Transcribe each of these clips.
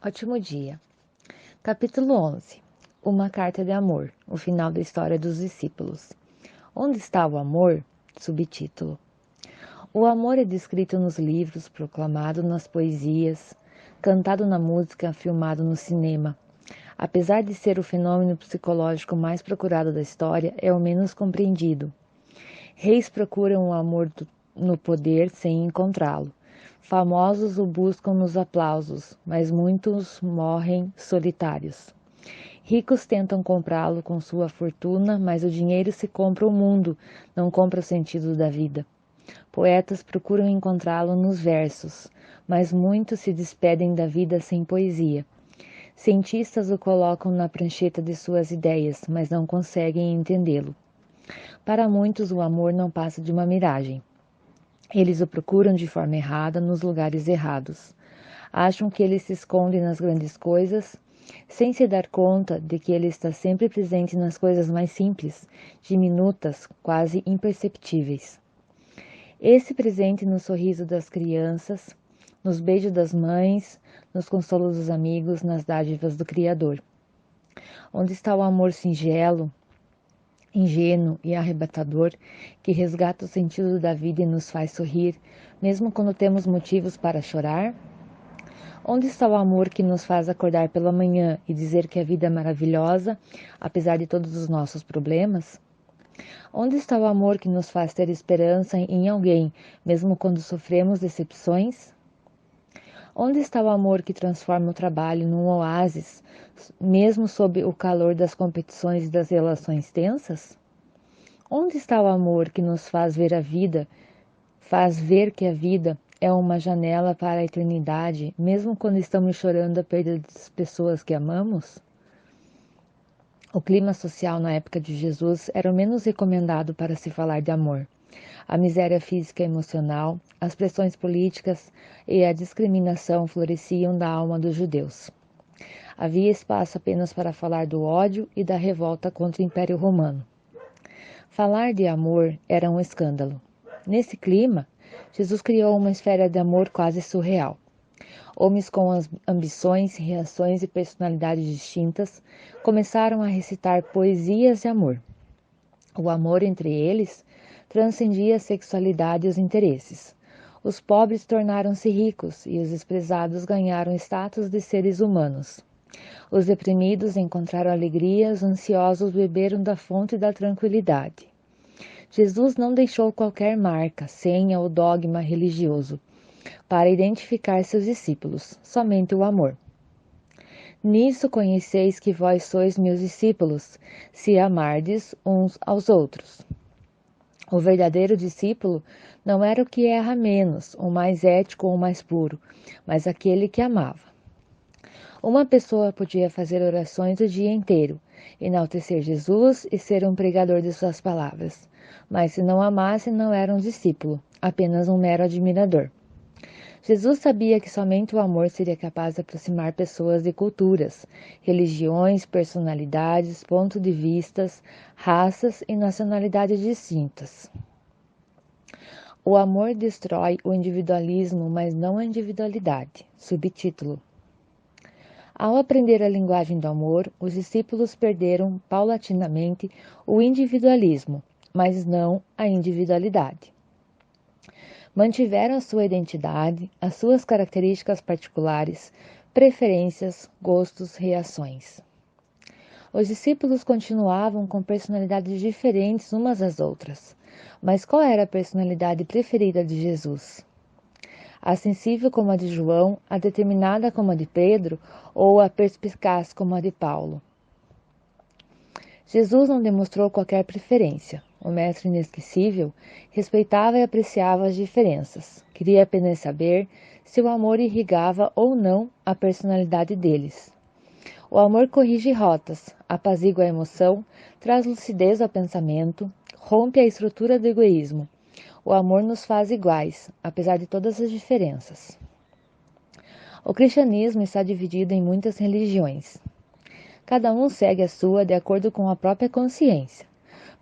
Ótimo dia. Capítulo 11. Uma carta de amor. O final da história dos discípulos. Onde está o amor? Subtítulo. O amor é descrito nos livros, proclamado nas poesias, cantado na música, filmado no cinema. Apesar de ser o fenômeno psicológico mais procurado da história, é o menos compreendido. Reis procuram o amor no poder sem encontrá-lo. Famosos o buscam nos aplausos, mas muitos morrem solitários. Ricos tentam comprá-lo com sua fortuna, mas o dinheiro se compra o mundo, não compra o sentido da vida. Poetas procuram encontrá-lo nos versos, mas muitos se despedem da vida sem poesia. Cientistas o colocam na prancheta de suas ideias, mas não conseguem entendê-lo. Para muitos, o amor não passa de uma miragem. Eles o procuram de forma errada, nos lugares errados. Acham que ele se esconde nas grandes coisas, sem se dar conta de que ele está sempre presente nas coisas mais simples, diminutas, quase imperceptíveis. Esse presente no sorriso das crianças, nos beijos das mães, nos consolos dos amigos, nas dádivas do Criador. Onde está o amor singelo, ingênuo e arrebatador, que resgata o sentido da vida e nos faz sorrir, mesmo quando temos motivos para chorar? Onde está o amor que nos faz acordar pela manhã e dizer que a vida é maravilhosa, apesar de todos os nossos problemas? Onde está o amor que nos faz ter esperança em alguém, mesmo quando sofremos decepções? Onde está o amor que transforma o trabalho num oásis, mesmo sob o calor das competições e das relações tensas? Onde está o amor que nos faz ver a vida, faz ver que a vida é uma janela para a eternidade, mesmo quando estamos chorando a perda das pessoas que amamos? O clima social na época de Jesus era o menos recomendado para se falar de amor. A miséria física e emocional, as pressões políticas e a discriminação floresciam da alma dos judeus. Havia espaço apenas para falar do ódio e da revolta contra o Império Romano. Falar de amor era um escândalo. Nesse clima, Jesus criou uma esfera de amor quase surreal. Homens com ambições, reações e personalidades distintas começaram a recitar poesias de amor. O amor entre eles transcendia a sexualidade e os interesses. Os pobres tornaram-se ricos e os desprezados ganharam status de seres humanos. Os deprimidos encontraram alegria, os ansiosos beberam da fonte da tranquilidade. Jesus não deixou qualquer marca, senha ou dogma religioso para identificar seus discípulos, somente o amor. Nisso conheceis que vós sois meus discípulos, se amardes uns aos outros. O verdadeiro discípulo não era o que erra menos, o mais ético ou o mais puro, mas aquele que amava. Uma pessoa podia fazer orações o dia inteiro, enaltecer Jesus e ser um pregador de suas palavras, mas se não amasse, não era um discípulo, apenas um mero admirador. Jesus sabia que somente o amor seria capaz de aproximar pessoas de culturas, religiões, personalidades, pontos de vistas, raças e nacionalidades distintas. O amor destrói o individualismo, mas não a individualidade. Subtítulo. Ao aprender a linguagem do amor, os discípulos perderam paulatinamente o individualismo, mas não a individualidade. Mantiveram a sua identidade, as suas características particulares, preferências, gostos, reações. Os discípulos continuavam com personalidades diferentes umas das outras, mas qual era a personalidade preferida de Jesus? A sensível como a de João, a determinada como a de Pedro ou a perspicaz como a de Paulo? Jesus não demonstrou qualquer preferência. O mestre inesquecível respeitava e apreciava as diferenças. Queria apenas saber se o amor irrigava ou não a personalidade deles. O amor corrige rotas, apazigua a emoção, traz lucidez ao pensamento, rompe a estrutura do egoísmo. O amor nos faz iguais, apesar de todas as diferenças. O cristianismo está dividido em muitas religiões. Cada um segue a sua de acordo com a própria consciência,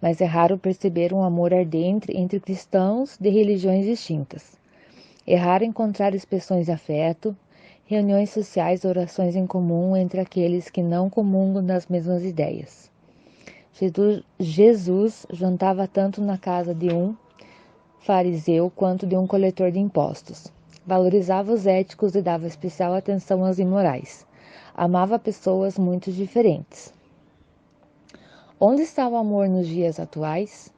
mas é raro perceber um amor ardente entre cristãos de religiões distintas. É raro encontrar expressões de afeto, reuniões sociais, orações em comum entre aqueles que não comungam das mesmas ideias. Jesus jantava tanto na casa de um fariseu quanto de um coletor de impostos. Valorizava os éticos e dava especial atenção aos imorais. Amava pessoas muito diferentes. Onde está o amor nos dias atuais?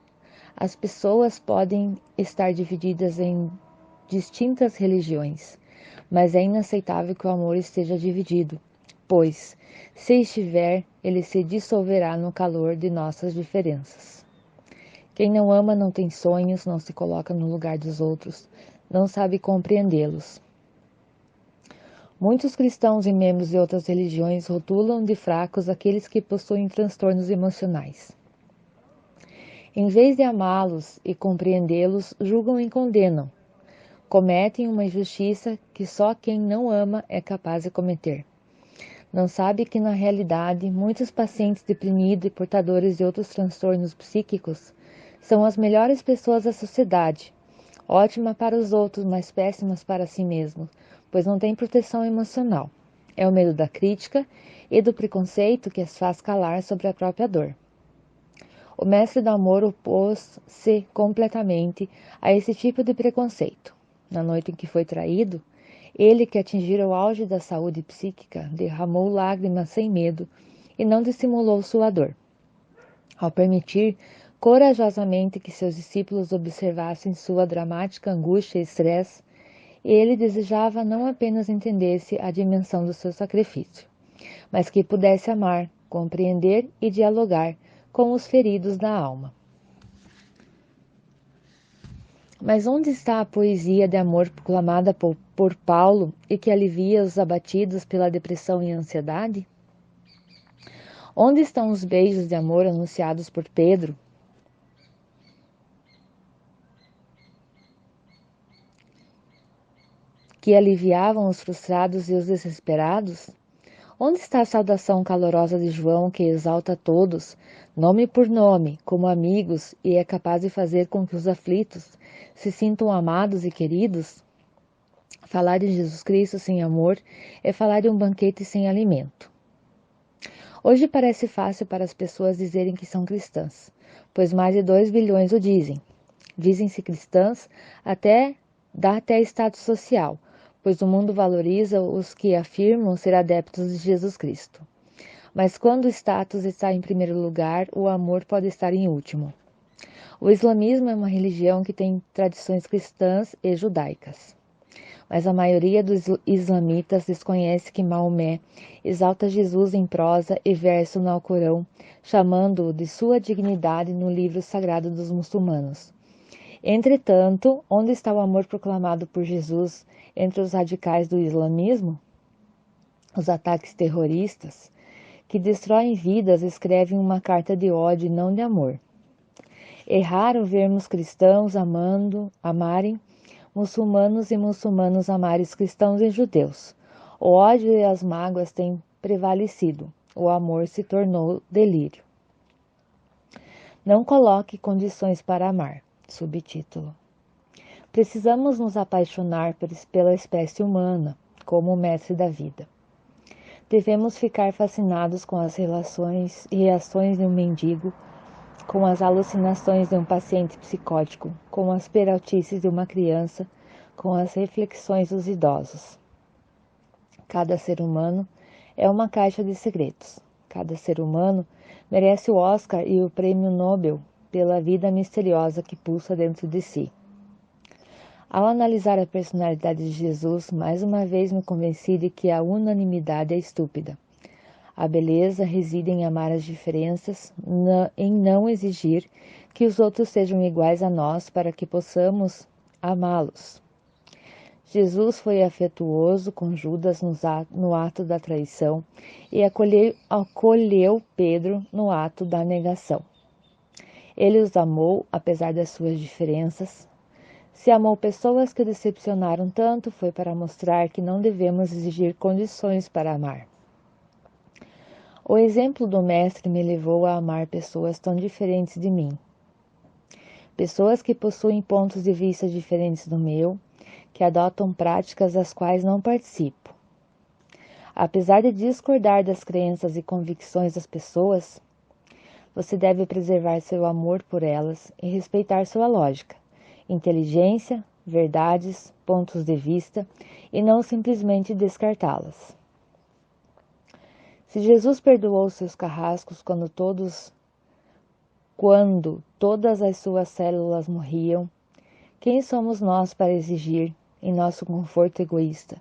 As pessoas podem estar divididas em distintas religiões, mas é inaceitável que o amor esteja dividido, pois, se estiver, ele se dissolverá no calor de nossas diferenças. Quem não ama não tem sonhos, não se coloca no lugar dos outros, não sabe compreendê-los. Muitos cristãos e membros de outras religiões rotulam de fracos aqueles que possuem transtornos emocionais. Em vez de amá-los e compreendê-los, julgam e condenam. Cometem uma injustiça que só quem não ama é capaz de cometer. Não sabe que, na realidade, muitos pacientes deprimidos e portadores de outros transtornos psíquicos são as melhores pessoas da sociedade, ótimas para os outros, mas péssimas para si mesmos, pois não têm proteção emocional. É o medo da crítica e do preconceito que as faz calar sobre a própria dor. O mestre do amor opôs-se completamente a esse tipo de preconceito. Na noite em que foi traído, ele, que atingira o auge da saúde psíquica, derramou lágrimas sem medo e não dissimulou sua dor. Ao permitir corajosamente que seus discípulos observassem sua dramática angústia e estresse, ele desejava não apenas entendesse a dimensão do seu sacrifício, mas que pudesse amar, compreender e dialogar com os feridos da alma. Mas onde está a poesia de amor proclamada por Paulo e que alivia os abatidos pela depressão e ansiedade? Onde estão os beijos de amor anunciados por Pedro? Que aliviavam os frustrados e os desesperados? Onde está a saudação calorosa de João que exalta a todos, nome por nome, como amigos e é capaz de fazer com que os aflitos se sintam amados e queridos? Falar de Jesus Cristo sem amor é falar de um banquete sem alimento. Hoje parece fácil para as pessoas dizerem que são cristãs, pois mais de 2 bilhões o dizem. Dizem-se cristãs dá até status social, pois o mundo valoriza os que afirmam ser adeptos de Jesus Cristo. Mas quando o status está em primeiro lugar, o amor pode estar em último. O islamismo é uma religião que tem tradições cristãs e judaicas. Mas a maioria dos islamitas desconhece que Maomé exalta Jesus em prosa e verso no Alcorão, chamando-o de sua dignidade no livro sagrado dos muçulmanos. Entretanto, onde está o amor proclamado por Jesus entre os radicais do islamismo? Os ataques terroristas, que destroem vidas, escrevem uma carta de ódio e não de amor. É raro vermos cristãos amarem muçulmanos e muçulmanos amarem cristãos e judeus. O ódio e as mágoas têm prevalecido. O amor se tornou delírio. Não coloque condições para amar. Subtítulo. Precisamos nos apaixonar pela espécie humana, como o mestre da vida. Devemos ficar fascinados com as reações de um mendigo, com as alucinações de um paciente psicótico, com as peraltices de uma criança, com as reflexões dos idosos. Cada ser humano é uma caixa de segredos. Cada ser humano merece o Oscar e o Prêmio Nobel pela vida misteriosa que pulsa dentro de si. Ao analisar a personalidade de Jesus, mais uma vez me convenci de que a unanimidade é estúpida. A beleza reside em amar as diferenças, em não exigir que os outros sejam iguais a nós para que possamos amá-los. Jesus foi afetuoso com Judas no ato da traição e acolheu Pedro no ato da negação. Ele os amou, apesar das suas diferenças. Se amou pessoas que decepcionaram tanto, foi para mostrar que não devemos exigir condições para amar. O exemplo do Mestre me levou a amar pessoas tão diferentes de mim. Pessoas que possuem pontos de vista diferentes do meu, que adotam práticas das quais não participo. Apesar de discordar das crenças e convicções das pessoas, você deve preservar seu amor por elas e respeitar sua lógica, inteligência, verdades, pontos de vista e não simplesmente descartá-las. Se Jesus perdoou seus carrascos quando todas as suas células morriam, quem somos nós para exigir, em nosso conforto egoísta,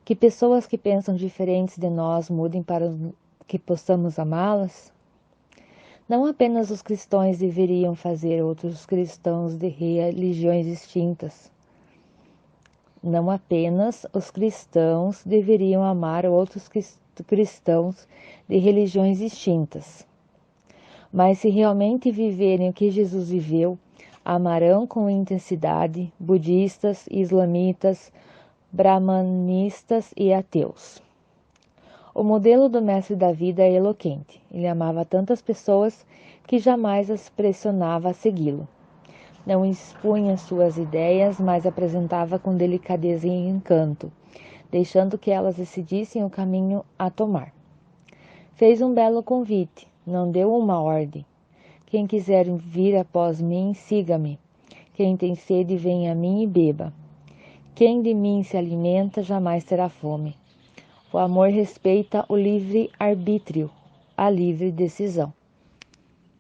que pessoas que pensam diferentes de nós mudem para que possamos amá-las? Não apenas os cristãos deveriam fazer outros cristãos de religiões distintas. Não apenas os cristãos deveriam amar outros cristãos de religiões distintas. Mas se realmente viverem o que Jesus viveu, amarão com intensidade budistas, islamitas, brahmanistas e ateus. O modelo do mestre da vida é eloquente. Ele amava tantas pessoas que jamais as pressionava a segui-lo. Não expunha suas ideias, mas apresentava com delicadeza e encanto, deixando que elas decidissem o caminho a tomar. Fez um belo convite, não deu uma ordem. Quem quiser vir após mim, siga-me. Quem tem sede, venha a mim e beba. Quem de mim se alimenta, jamais terá fome. O amor respeita o livre-arbítrio, a livre decisão.